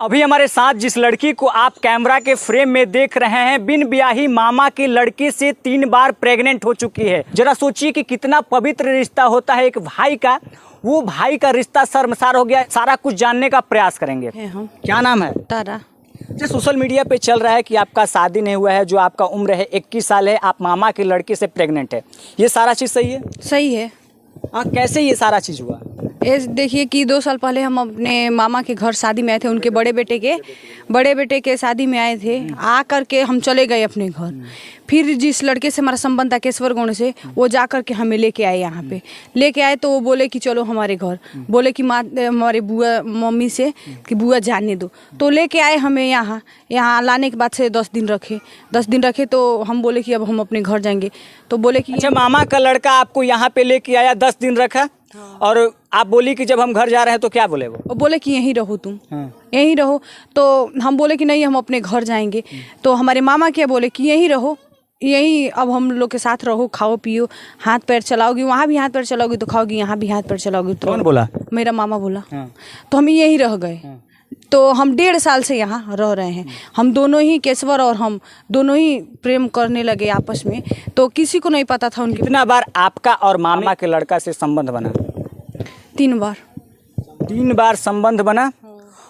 अभी हमारे साथ जिस लड़की को आप कैमरा के फ्रेम में देख रहे हैं, बिन ब्याही मामा की लड़की से 3 बार प्रेग्नेंट हो चुकी है। जरा सोचिए कि कितना पवित्र रिश्ता होता है एक भाई का। वो भाई का रिश्ता शर्मसार हो गया। सारा कुछ जानने का प्रयास करेंगे। क्या नाम है? तारा। जो सोशल मीडिया पे चल रहा है कि आपका शादी नहीं हुआ है, जो आपका उम्र है 21 साल है, आप मामा की लड़की से प्रेग्नेंट है, ये सारा चीज़ सही है? सही है। कैसे ये सारा चीज़ हुआ? ये देखिए कि 2 साल पहले हम अपने मामा के घर शादी में आए थे। उनके बड़े बेटे के शादी में आए थे। आ करके हम चले गए अपने घर। फिर जिस लड़के से हमारा संबंध था केशवर गौड़ से, वो जा करके हमें लेके आए। यहाँ पे लेके आए तो वो बोले कि चलो हमारे घर। बोले कि माँ हमारे बुआ मम्मी से कि बुआ जाने दो। तो लेके आए हमें यहाँ लाने के बाद से 10 दिन रखे। तो हम बोले कि अब हम अपने घर जाएंगे। तो बोले कि अच्छा, मामा का लड़का आपको यहाँ पे लेके आया, 10 दिन रखा। हाँ। और आप बोली कि जब हम घर जा रहे हैं तो क्या बोले? वो बोले कि यहीं रहो तुम। हाँ। यहीं रहो। तो हम बोले कि नहीं, हम अपने घर जाएंगे। तो हमारे मामा क्या बोले कि यहीं रहो, यहीं अब हम लोग के साथ रहो, खाओ पियो, हाथ पैर चलाओगी, वहाँ भी हाथ पैर चलाओगी तो खाओगी, यहाँ भी हाथ पैर चलाओगी तो। कौन बोला? मेरा मामा बोला। हाँ। तो हम यहीं रह गए। हाँ। तो हम 1.5 साल से यहाँ रह रहे हैं। हम दोनों ही, केशवर और हम दोनों ही प्रेम करने लगे आपस में। तो किसी को नहीं पता था उनकी। कितना बार आपका और मामा के लड़का से संबंध बना? 3 बार। 3 बार संबंध बना।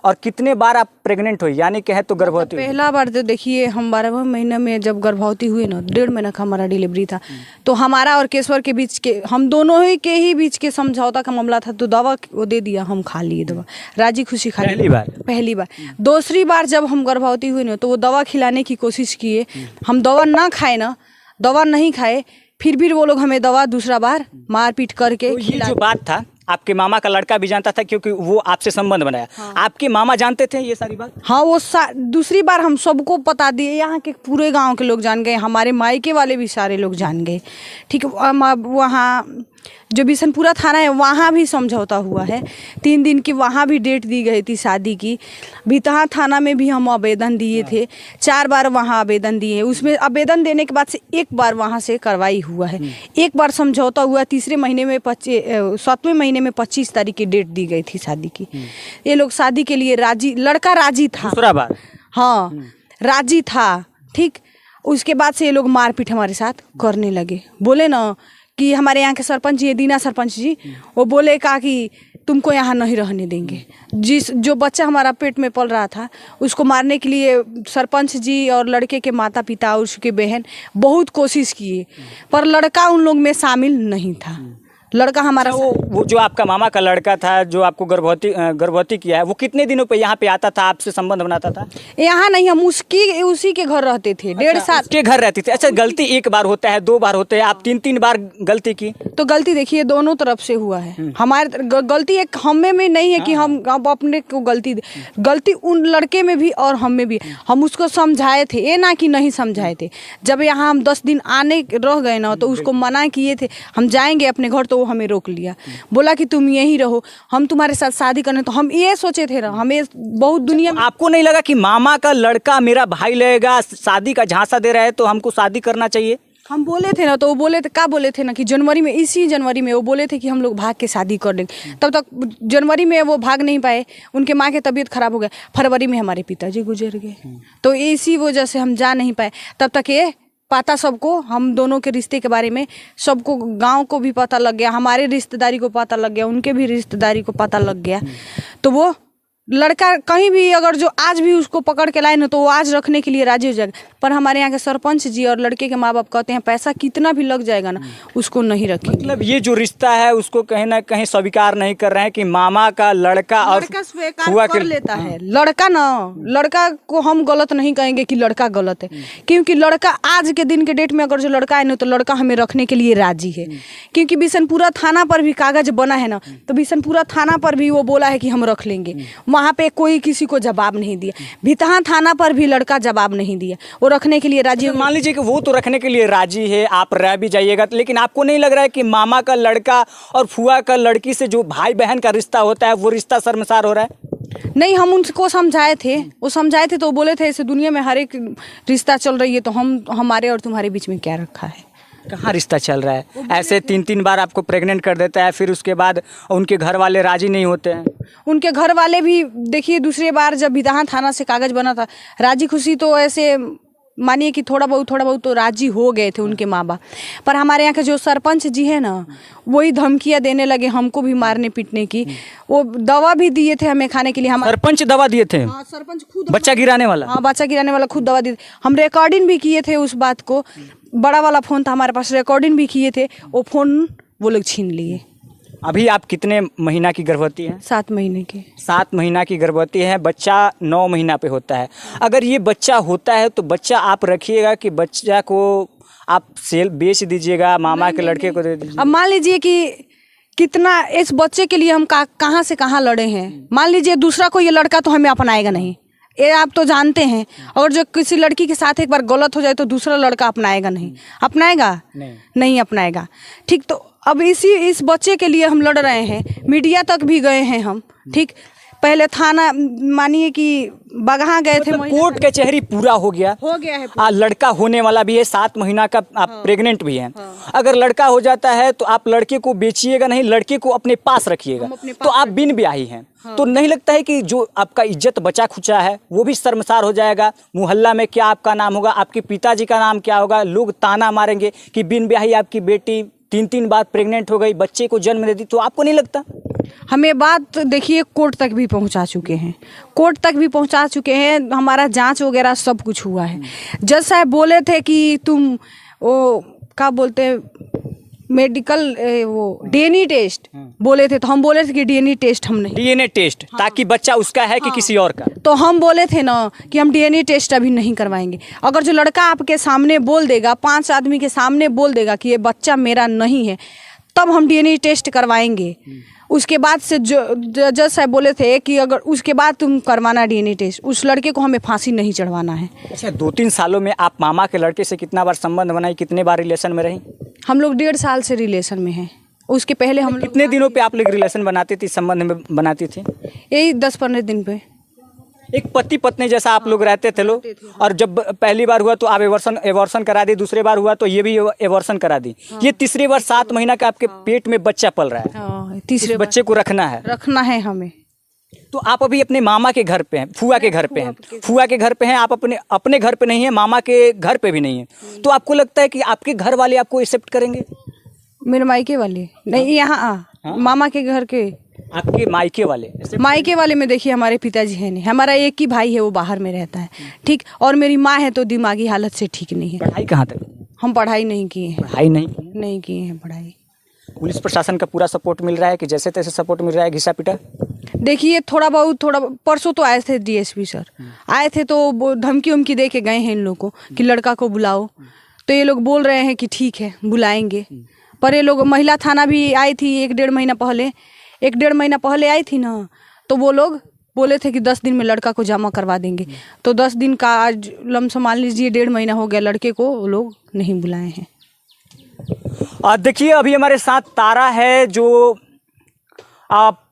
और कितने बार आप प्रेग्नेंट हुई, यानी कहे तो गर्भवती? पहला बार तो देखिए, हम 12वें महीने में जब गर्भवती हुए ना, 1.5 महीना का हमारा डिलीवरी था। तो हमारा और केशवर के बीच के, हम दोनों ही के ही बीच के समझौता का मामला था। तो दवा वो दे दिया, हम खा लिए दवा, राजी खुशी खा लिए। पहली बार। दूसरी बार जब हम गर्भवती हुए ना, तो वो दवा खिलाने की कोशिश किए। हम दवा ना खाए ना, दवा नहीं खाए, फिर भी वो लोग हमें दवा दूसरा बार मारपीट करके। तो ये जो बात था, आपके मामा का लड़का भी जानता था क्योंकि वो आपसे संबंध बनाया। हाँ। आपके मामा जानते थे ये सारी बात? हाँ, वो दूसरी बार हम सबको बता दिए। यहाँ के पूरे गांव के लोग जान गए, हमारे मायके वाले भी सारे लोग जान गए। ठीक है। वहाँ जो बिशनपुरा थाना है, वहाँ भी समझौता हुआ है। 3 दिन की वहाँ भी डेट दी गई थी शादी की। भितहा थाना में भी हम आवेदन दिए थे। 4 बार वहाँ आवेदन दिए। उसमें आवेदन देने के बाद से 1 बार वहाँ से कार्रवाई हुआ है। 1 बार समझौता हुआ। 7वें महीने में 25 तारीख की डेट दी गई थी शादी की। ये लोग शादी के लिए राजी, लड़का राजी था। दूसरा बार? हाँ, राजी था। ठीक। उसके बाद से ये लोग मारपीट हमारे साथ करने लगे। बोले ना कि हमारे यहाँ के सरपंच जी, दीना सरपंच जी, वो बोले कहा कि तुमको यहाँ नहीं रहने देंगे। जो बच्चा हमारा पेट में पल रहा था, उसको मारने के लिए सरपंच जी और लड़के के माता पिता और उसके बहन बहुत कोशिश किए, पर लड़का उन लोग में शामिल नहीं था। लड़का हमारा वो जो आपका मामा का लड़का था, जो आपको गर्भवती किया है, वो कितने दिनों पे यहाँ पे आता था, आपसे संबंध बनाता था? यहाँ नहीं, हम उसी के घर रहते थे। 1.5 साल के घर रहते थे। अच्छा, गलती 1 बार होता है, 2 बार होते हैं, आप 3 बार गलती की। तो गलती देखिए दोनों तरफ से हुआ है। हमारे गलती एक हमें में नहीं है कि हम अपने को गलती उन लड़के में भी और हम में भी। हम उसको समझाए थे, ये ना कि नहीं समझाए थे। जब यहाँ हम 10 दिन आने रह गए ना, तो उसको मना किए थे हम जाएंगे अपने घर, तो वो हमें रोक लिया। बोला कि तुम यहीं रहो, हम तुम्हारे साथ शादी करने। तो हम ये सोचे थे ना, हमें बहुत दुनिया में। आपको नहीं लगा कि मामा का लड़का मेरा भाई लगेगा, शादी का झांसा दे रहा है, तो हमको शादी करना चाहिए? हम बोले थे ना, तो वो बोले थे, क्या बोले थे ना कि इसी जनवरी में वो बोले थे कि हम लोग भाग के शादी कर लेंगे। तब तक जनवरी में वो भाग नहीं पाए, उनके माँ की तबीयत खराब हो गया। फरवरी में हमारे पिताजी गुजर गए। तो इसी वजह से हम जा नहीं पाए। तब तक ये पता सबको, हम दोनों के रिश्ते के बारे में सबको, गांव को भी पता लग गया, हमारे रिश्तेदारी को पता लग गया, उनके भी रिश्तेदारी को पता लग गया। तो वो लड़का कहीं भी अगर जो आज भी उसको पकड़ के लाए ना, तो वो आज रखने के लिए राजी हो जाएगा। पर हमारे यहाँ के सरपंच जी और लड़के के माँ बाप कहते हैं पैसा कितना भी लग जाएगा ना, उसको नहीं रखेंगे। मतलब ये जो रिश्ता है उसको कहीं ना कहीं स्वीकार नहीं कर रहे हैं कि मामा का लड़का और हुआ कर लेता है। लड़का को हम गलत नहीं कहेंगे कि लड़का गलत है, क्योंकि लड़का आज के दिन के डेट में अगर जो लड़का है ना, तो लड़का हमें रखने के लिए राजी है। क्योंकि बिशनपुरा थाना पर भी कागज बना है ना, तो बिशनपुरा थाना पर भी वो बोला है कि हम रख लेंगे। वहाँ पे कोई किसी को जवाब नहीं दिया। भितहा थाना पर भी लड़का जवाब नहीं दिया, वो रखने के लिए राजी। मान लीजिए कि वो तो रखने के लिए राजी है, आप रह भी जाइएगा, लेकिन आपको नहीं लग रहा है कि मामा का लड़का और फुआ का लड़की से जो भाई बहन का रिश्ता होता है, वो रिश्ता शर्मसार हो रहा है? नहीं, हम उनको समझाए थे, तो वो बोले थे ऐसे दुनिया में हर एक रिश्ता चल रही है, तो हमारे और तुम्हारे बीच में क्या रखा है। कहाँ रिश्ता चल रहा है? ऐसे 3-3 बार आपको प्रेग्नेंट कर देता है, फिर उसके बाद उनके घर वाले राजी नहीं होते हैं। उनके घर वाले भी देखिए, दूसरी बार जब बिधान थाना से कागज बना था, राजी खुशी तो ऐसे मानिए कि थोड़ा बहुत तो राजी हो गए थे उनके माँ बाप। पर हमारे यहाँ के जो सरपंच जी है ना, वही धमकियाँ देने लगे हमको भी मारने पीटने की। वो दवा भी दिए थे हमें खाने के लिए। हम सरपंच दवा दिए थे? हाँ, सरपंच खुद बच्चा गिराने वाला? हाँ, बच्चा गिराने वाला खुद दवा दिए। हम रिकॉर्डिंग भी किए थे उस बात को। बड़ा वाला फ़ोन था हमारे पास, रिकॉर्डिंग भी किए थे। वो फ़ोन वो लोग छीन लिए। अभी आप कितने महीना की गर्भवती हैं? 7 महीने के। 7 महीना की गर्भवती है, बच्चा 9 महीना पे होता है। अगर ये बच्चा होता है तो बच्चा आप रखिएगा कि बच्चा को आप सेल बेच दीजिएगा, मामा के लड़के को दे दीजिए? अब मान लीजिए कि कितना इस बच्चे के लिए हम कहाँ से कहाँ लड़े हैं। मान लीजिए दूसरा कोई ये लड़का तो हमें अपनाएगा नहीं, ये आप तो जानते हैं। और जो किसी लड़की के साथ एक बार गलत हो जाए तो दूसरा लड़का अपनाएगा नहीं, अपनाएगा नहीं अपनाएगा। ठीक, तो अब इस बच्चे के लिए हम लड़ रहे हैं, मीडिया तक भी गए हैं हम। ठीक, पहले थाना मानिए कि बगहा गए थे। कोर्ट कचहरी पूरा हो गया है। लड़का होने वाला भी है, 7 महीना का आप प्रेग्नेंट भी हैं। अगर लड़का हो जाता है तो आप लड़के को बेचिएगा नहीं, लड़के को अपने पास रखिएगा। तो आप बिन ब्याही हैं। तो नहीं लगता है कि जो आपका इज्जत बचा खुचा है वो भी शर्मसार हो जाएगा? मोहल्ला में क्या आपका नाम होगा, आपके पिताजी का नाम क्या होगा? लोग ताना मारेंगे कि बिन ब्याही आपकी बेटी 3-3 बार प्रेग्नेंट हो गई, बच्चे को जन्म दे दी। तो आपको नहीं लगता? हमें बात देखिए कोर्ट तक भी पहुंचा चुके हैं, कोर्ट तक भी पहुंचा चुके हैं। हमारा जांच वगैरह सब कुछ हुआ है। जज साहब बोले थे कि तुम वो क्या बोलते हैं मेडिकल वो डीएनए टेस्ट बोले थे, तो हम बोले थे कि डीएनए टेस्ट हम नहीं। DNA test? ताकि बच्चा उसका है कि किसी और का? तो हम बोले थे ना कि हम डीएनए टेस्ट अभी नहीं करवाएंगे। अगर जो लड़का आपके सामने बोल देगा, 5 आदमी के सामने बोल देगा कि ये बच्चा मेरा नहीं है, तब हम डीएनए टेस्ट करवाएंगे। उसके बाद से जो जज साहब बोले थे कि अगर उसके बाद तुम करवाना डीएनए टेस्ट, उस लड़के को हमें फांसी नहीं चढ़वाना है। अच्छा, 2-3 सालों में आप मामा के लड़के से कितना बार संबंध बनाई, कितने बार रिलेशन में रही? हम लोग 1.5 साल से रिलेशन में हैं। उसके पहले हम लोग कितने दिनों पे आप लोग रिलेशन बनाती थी, संबंध में बनाती थी? यही 10-15 दिन पे। एक पति पत्नी जैसा आप लोग रहते थे लोग। और जब पहली बार हुआ तो आप एवर्सन करा दी, दूसरे बार हुआ तो ये भी एवर्सन करा दी। ये तीसरी बार 7 महीना का आपके पेट में बच्चा पल रहा है। तीसरे बच्चे को रखना है हमें। तो आप अभी अपने मामा के घर पे हैं, फुआ के घर पे हैं, फुआ के घर पे हैं, आप अपने घर पे नहीं है, मामा के घर पे भी नहीं है। तो आपको लगता है कि आपके घर वाले आपको एक्सेप्ट करेंगे? मेरे मायके वाले नहीं, यहाँ मामा के घर के। आपके मायके वाले में देखिए हमारे पिताजी है नहीं, हमारा एक ही भाई है, वो बाहर में रहता है। ठीक, और मेरी माँ है तो दिमागी हालत से ठीक नहीं है। पढ़ाई कहाँ तक? हम पढ़ाई नहीं किए हैं। पढ़ाई नहीं किए हैं पढ़ाई। पुलिस प्रशासन का पूरा सपोर्ट मिल रहा है कि जैसे तैसे सपोर्ट मिल रहा है, घिसा पिटा? देखिए थोड़ा परसों तो आए थे डीएसपी सर, आए थे तो वो धमकी उमकी दे के गए हैं इन लोगों को कि लड़का को बुलाओ। तो ये लोग बोल रहे हैं कि ठीक है बुलाएंगे। पर ये लोग महिला थाना भी आई थी 1-1.5 महीना पहले आई थी ना, तो वो लोग बोले थे कि 10 दिन में लड़का को जमा करवा देंगे। तो 10 दिन का आज लमसम मान लीजिए 1.5 महीना हो गया, लड़के को वो लोग नहीं बुलाए हैं। देखिए अभी हमारे साथ तारा है जो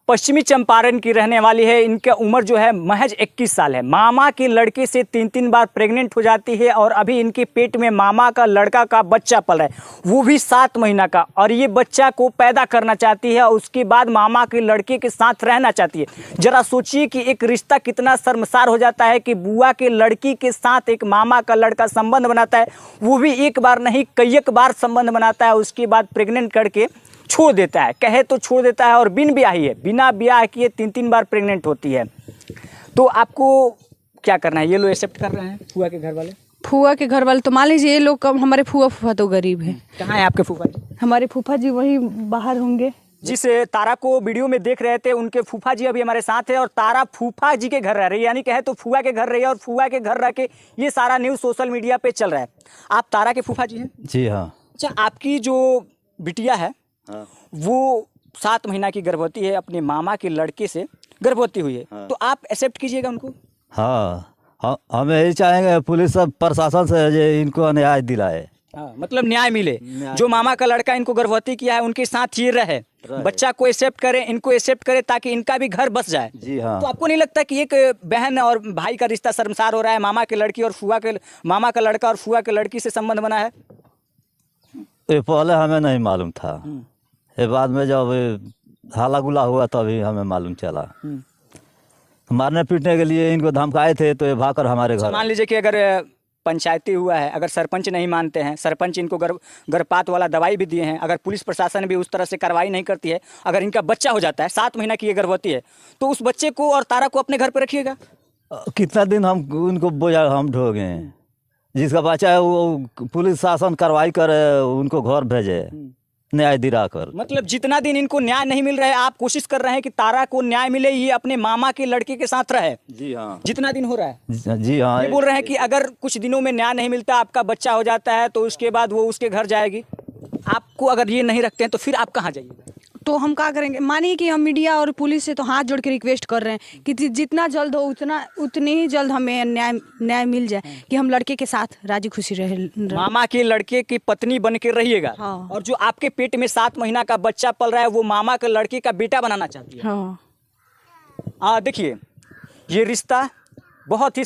पश्चिमी चंपारण की रहने वाली है। इनका उम्र जो है महज 21 साल है। मामा के लड़के से 3-3 बार प्रेग्नेंट हो जाती है और अभी इनके पेट में मामा का लड़का का बच्चा पल रहा है, वो भी 7 महीना का। और ये बच्चा को पैदा करना चाहती है और उसके बाद मामा के लड़के के साथ रहना चाहती है। जरा सोचिए कि एक रिश्ता कितना शर्मसार हो जाता है कि बुआ के लड़की के साथ एक मामा का लड़का संबंध बनाता है, वो भी एक बार नहीं कई बार संबंध बनाता है। उसके बाद प्रेग्नेंट करके छोड़ देता है, कहे तो छोड़ देता है। और बिन ब्याही है, बिना ब्याह किए 3-3 बार प्रेग्नेंट होती है। तो आपको क्या करना है? ये लोग एक्सेप्ट कर रहे हैं फुआ के घर वाले? फुआ के घर वाले तो मान लीजिए ये लोग, हमारे फूफा तो गरीब है। कहाँ है आपके फूफा जी? हमारे फूफा जी वही बाहर होंगे। जिस तारा को वीडियो में देख रहे थे उनके फूफा जी अभी हमारे साथ है और तारा फूफा जी के घर रह रही है, यानी कहे तो फुआ के घर रही है और फुआ के घर रह के ये सारा न्यूज़ सोशल मीडिया पे चल रहा है। आप तारा के फूफा जी हैं? जी हाँ। अच्छा, आपकी जो बिटिया है वो 7 महीना की गर्भवती है, अपने मामा के लड़के से गर्भवती हुई है। तो आप एक्सेप्ट कीजिएगा उनको? हाँ, हम यही चाहेंगे पुलिस सब प्रशासन से जे इनको न्याय दिलाए। हाँ, मतलब न्याय मिले। जो मामा का लड़का इनको गर्भवती किया है उनके साथ ये रहे, बच्चा को एक्सेप्ट करे, इनको एक्सेप्ट करे ताकि इनका भी घर बस जाए। जी हाँ। तो आपको नहीं लगता कि एक बहन और भाई का रिश्ता शर्मसार हो रहा है? मामा के लड़की और फुआ के, मामा का लड़का और फुआ के लड़की से संबंध बना है। ये पहले हमें नहीं मालूम था। ये बाद में जब हाला गुला हुआ तभी हमें मालूम चला। मारने पीटने के लिए इनको धमकाए थे तो ये भागकर हमारे घर। मान लीजिए कि अगर पंचायती हुआ है, अगर सरपंच नहीं मानते हैं, सरपंच इनको गर्भपात वाला दवाई भी दिए हैं, अगर पुलिस प्रशासन भी उस तरह से कार्रवाई नहीं करती है, अगर इनका बच्चा हो जाता है 7 महीना की ये गर्भवती है, तो उस बच्चे को और तारा को अपने घर पर रखिएगा? कितना दिन हम उनको बोझा हम ढोगे? जिसका बच्चा है वो पुलिस शासन कार्रवाई करे, उनको घर भेजे न्याय दिलाकर। मतलब जितना दिन इनको न्याय नहीं मिल रहा है, आप कोशिश कर रहे हैं कि तारा को न्याय मिले, ये अपने मामा के लड़के के साथ रहे। जी हाँ। जितना दिन हो रहा है। जी हाँ। ये बोल रहे हैं कि अगर कुछ दिनों में न्याय नहीं मिलता, आपका बच्चा हो जाता है, तो उसके बाद वो उसके घर जाएगी। आपको अगर ये नहीं रखते हैं तो फिर आप कहाँ जाइएगा? तो हम क्या करेंगे? मानिए कि हम मीडिया और पुलिस से तो हाथ जोड़ के रिक्वेस्ट कर रहे हैं कि जितना जल्द हो उतनी ही जल्द हमें न्याय मिल जाए कि हम लड़के के साथ राजी खुशी रहे। मामा के लड़के की पत्नी बन के रहिएगा। हाँ। और जो आपके पेट में 7 महीना का बच्चा पल रहा है, वो मामा के लड़के का बेटा बनाना चाहती है। हाँ। देखिए, ये रिश्ता बहुत ही